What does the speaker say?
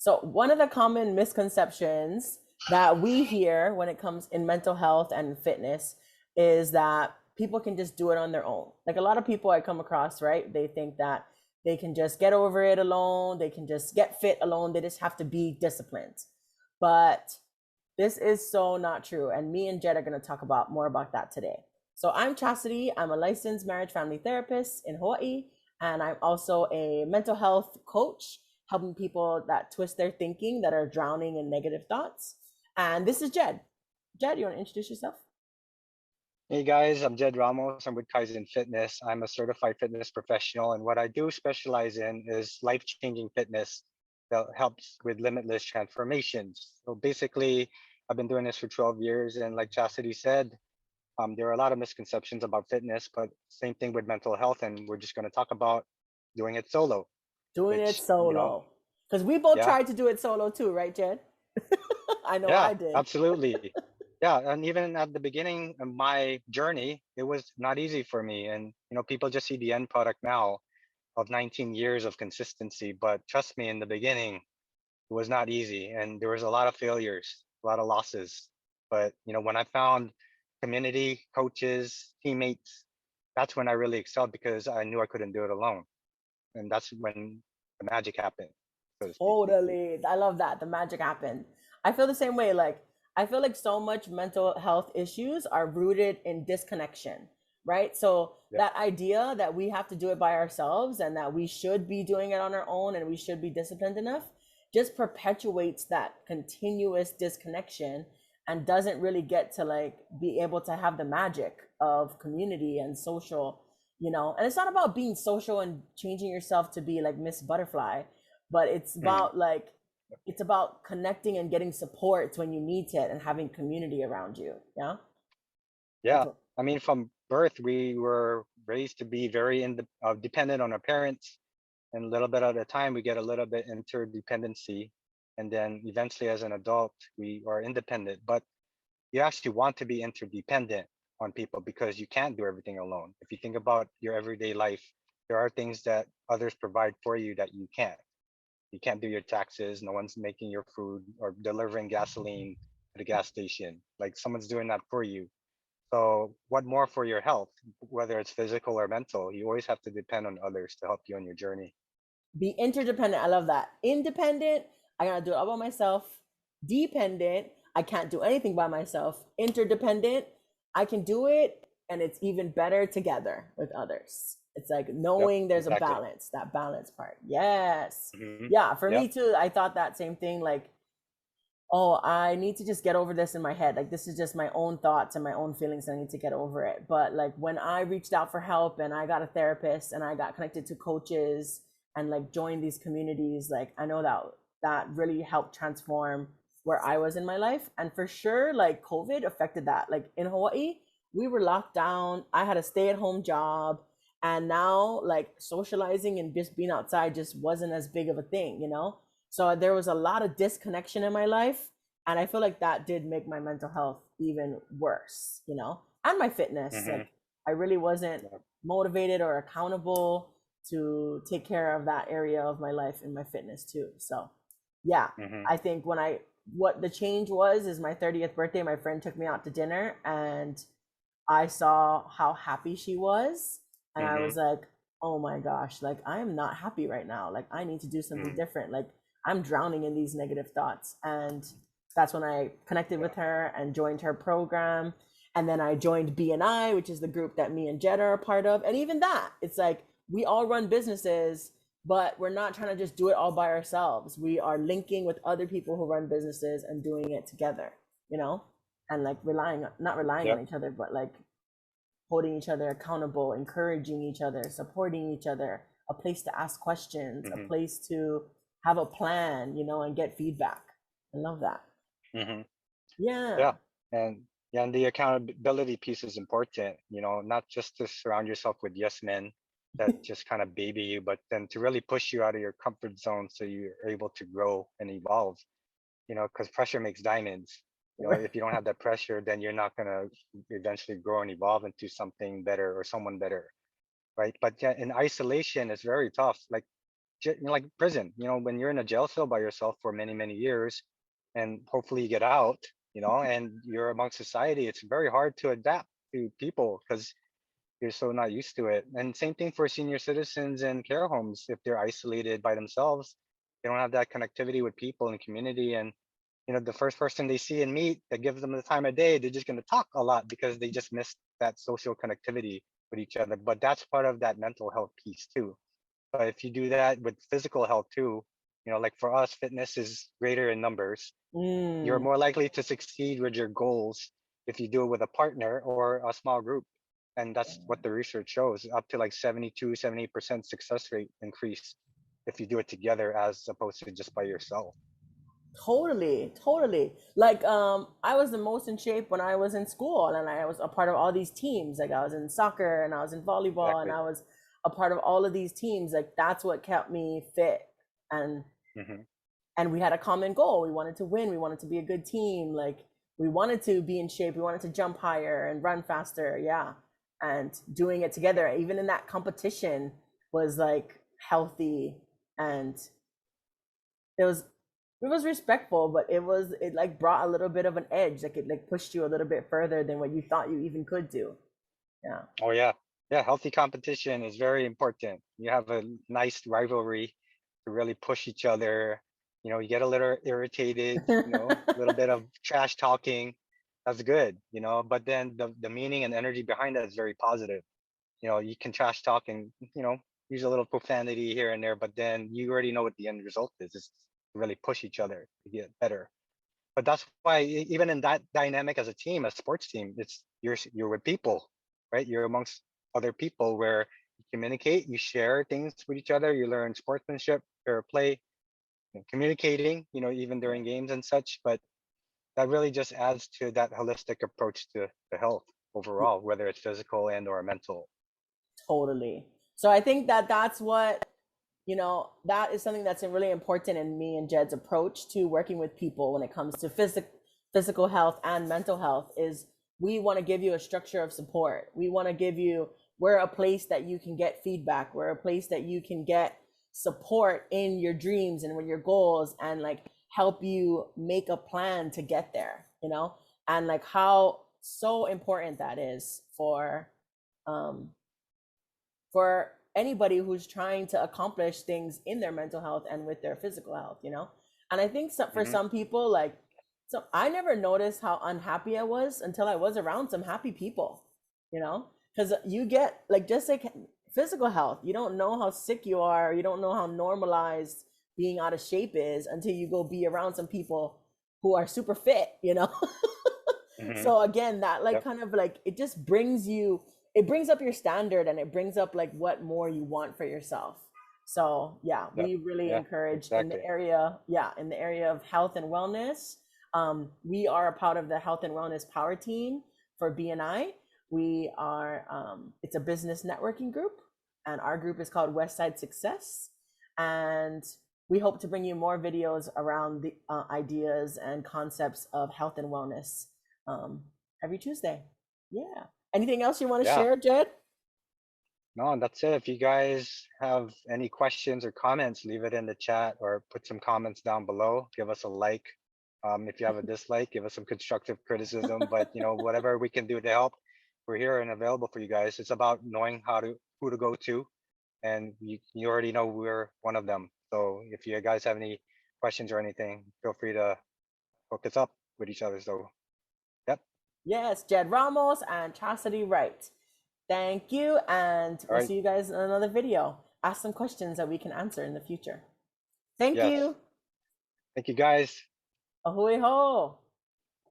So, one of the common misconceptions that we hear when it comes in mental health and fitness is that people can just do it on their own. Like a lot of people I come across, right? They think that they can just get over it alone, they can just get fit alone, they just have to be disciplined. But this is so not true. And me and Jed are going to talk about more about that today. So, I'm Chastity. I'm a licensed marriage family therapist in Hawaii, and I'm also a mental health coach helping people that twist their thinking that are drowning in negative thoughts. And this is Jed. Jed, you want to introduce yourself? Hey guys, I'm Jed Ramos. I'm with Kaizen Fitness. I'm a certified fitness professional, and what I do specialize in is life-changing fitness that helps with limitless transformations. So basically, I've been doing this for 12 years, and like Chastity said, there are a lot of misconceptions about fitness, but same thing with mental health, and we're just going to talk about doing it solo, Doing it which, solo. Because we both yeah, tried to do it solo too, right, Jed? I know yeah, I did. absolutely. Yeah, and even at the beginning of my journey, it was not easy for me. And people just see the end product now of 19 years of consistency, but trust me, in the beginning, it was not easy, and there was a lot of failures, a lot of losses. But when I found community, coaches, teammates, that's when I really excelled because I knew I couldn't do it alone, and that's when the magic happened, so to speak. Totally. I love that. The magic happened. I feel the same way. Like, I feel like so much mental health issues are rooted in disconnection, right? So, Yep. that idea that we have to do it by ourselves and that we should be doing it on our own and we should be disciplined enough just perpetuates that continuous disconnection and doesn't really get to like be able to have the magic of community and social. And it's not about being social and changing yourself to be like Miss Butterfly, but it's Mhm. about like it's about connecting and getting support when you need it and having community around you. Yeah. Yeah, I mean, from birth, we were raised to be very dependent on our parents, and a little bit at a time, we get a little bit interdependency, and then eventually, as an adult, we are independent. But you actually want to be interdependent on people because you can't do everything alone. If you think about your everyday life, there are things that others provide for you that you can't. You can't do your taxes. No one's making your food or delivering gasoline to the gas station. Like someone's doing that for you. So, what more for your health, whether it's physical or mental? You always have to depend on others to help you on your journey. Be interdependent. I love that. Independent, I gotta do it all by myself. Dependent, I can't do anything by myself. Interdependent, I can do it and it's even better together with others. It's like Yep, knowing there's a exactly. balance, that balance part. Yes. Hmm. Yeah, for me Yep. too, I thought that same thing. Like, oh, I need to just get over this in my head. Like, this is just my own thoughts and my own feelings. I need to get over it. But like, when I reached out for help and I got a therapist and I got connected to coaches and like joined these communities, like, I know that that really helped transform where I was in my life. And for sure, like, COVID affected that. Like, in Hawaii, we were locked down. I had a stay-at-home job. And now, like, socializing and just being outside just wasn't as big of a thing. So there was a lot of disconnection in my life. And I feel like that did make my mental health even worse, and my fitness. Hmm. Like, I really wasn't Yep. motivated or accountable to take care of that area of my life in my fitness too. So, yeah, Hmm. I think what the change was is my 30th birthday, my friend took me out to dinner and I saw how happy she was. And I Hmm. was like, oh my gosh, like I am not happy right now. Like I need to do something Mm. different. Like I'm drowning in these negative thoughts. And that's when I connected Yeah. with her and joined her program. And then I joined BNI, which is the group that me and Jed are a part of. And even that, it's like we all run businesses, but we're not trying to just do it all by ourselves. We are linking with other people who run businesses and doing it together, and like not relying on Yep. each other, but like holding each other accountable, encouraging each other, supporting each other, a place to ask questions, a Hmm. place to have a plan, and get feedback. I love that. Hmm. Yeah. Yeah. And yeah, and the accountability piece is important, not just to surround yourself with yes men that just kind of baby you, but then to really push you out of your comfort zone so you're able to grow and evolve, because pressure makes diamonds. If you don't have that pressure, then you're not going to eventually grow and evolve into something better or someone better, right? But yeah, in isolation, it's very tough. Like like prison. When you're in a jail cell by yourself for many, many years, and hopefully you get out, and you're among society, it's very hard to adapt to people because you're so not used to it. And same thing for senior citizens in care homes. If they're isolated by themselves, they don't have that connectivity with people in the community. And the first person they see and meet that gives them the time of day, they're just going to talk a lot because they just miss that social connectivity with each other. But that's part of that mental health piece too. But if you do that with physical health too, like for us, fitness is greater in numbers. You're Mm. more likely to succeed with your goals if you do it with a partner or a small group. And that's what the research shows, up to like 72, 78% success rate increase if you do it together as opposed to just by yourself. Totally, totally. Like, I was the most in shape when I was in school, and I was a part of all these teams. Like, I was in soccer, and I was in volleyball, and Exactly. I was a part of all of these teams. Like, that's what kept me fit, and Hmm. and we had a common goal. We wanted to win. We wanted to be a good team. Like, we wanted to be in shape. We wanted to jump higher and run faster. Yeah, and doing it together, even in that competition, was like healthy, and it was it was respectful, but it like brought a little bit of an edge. Like, it like pushed you a little bit further than what you thought you even could do. Yeah. Oh yeah. Yeah, healthy competition is very important. You have a nice rivalry to really push each other. You get a little irritated, a little bit of trash talking. That's good, but then the meaning and energy behind that is very positive. You can trash talk and, use a little profanity here and there, but then you already know what the end result is. It's to really push each other to get better. But that's why even in that dynamic as a team, a sports team, it's you're with people, right? You're amongst other people where you communicate, you share things with each other, you learn sportsmanship, fair play, communicating, even during games and such. But that really just adds to that holistic approach to health overall, whether it's physical and or mental. Totally. So I think that that's what, that is something that's really important in me and Jed's approach to working with people when it comes to physical health and mental health is we want to give you a structure of support. We want to give you, we're a place that you can get feedback. We're a place that you can get support in your dreams and with your goals, and like help you make a plan to get there, and like how so important that is um for anybody who's trying to accomplish things in their mental health and with their physical health, And I think for Hmm. some people, like, so I never noticed how unhappy I was until I was around some happy people, Because you get like, just like physical health, you don't know how sick you are, you don't know how normalized being out of shape is until you go be around some people who are super fit. Hmm. So again, that like Yep. kind of like, it brings up your standard, and it brings up like what more you want for yourself. So yeah, Yep. we really Yeah. encourage in the Exactly. area, in the area of health and wellness. We are a part of the health and wellness power team for BNI. We are, it's a business networking group, and our group is called Westside Success. And we hope to bring you more videos around the ideas and concepts of health and wellness, um, every Tuesday. Yeah. Anything else you want to Yeah. share, Jed? No, that's it. If you guys have any questions or comments, leave it in the chat or put some comments down below. Give us a like. If you have a dislike, give us some constructive criticism. But whatever we can do to help, we're here and available for you guys. It's about knowing who to go to, and you already know we're one of them. So if you guys have any questions or anything, feel free to hook us up with each other. So, yep. Yes, Jed Ramos and Chastity Wright. Thank you, and All we'll right. see you guys in another video. Ask some questions that we can answer in the future. Thank Yes. you. Thank you, guys. Ahoy ho.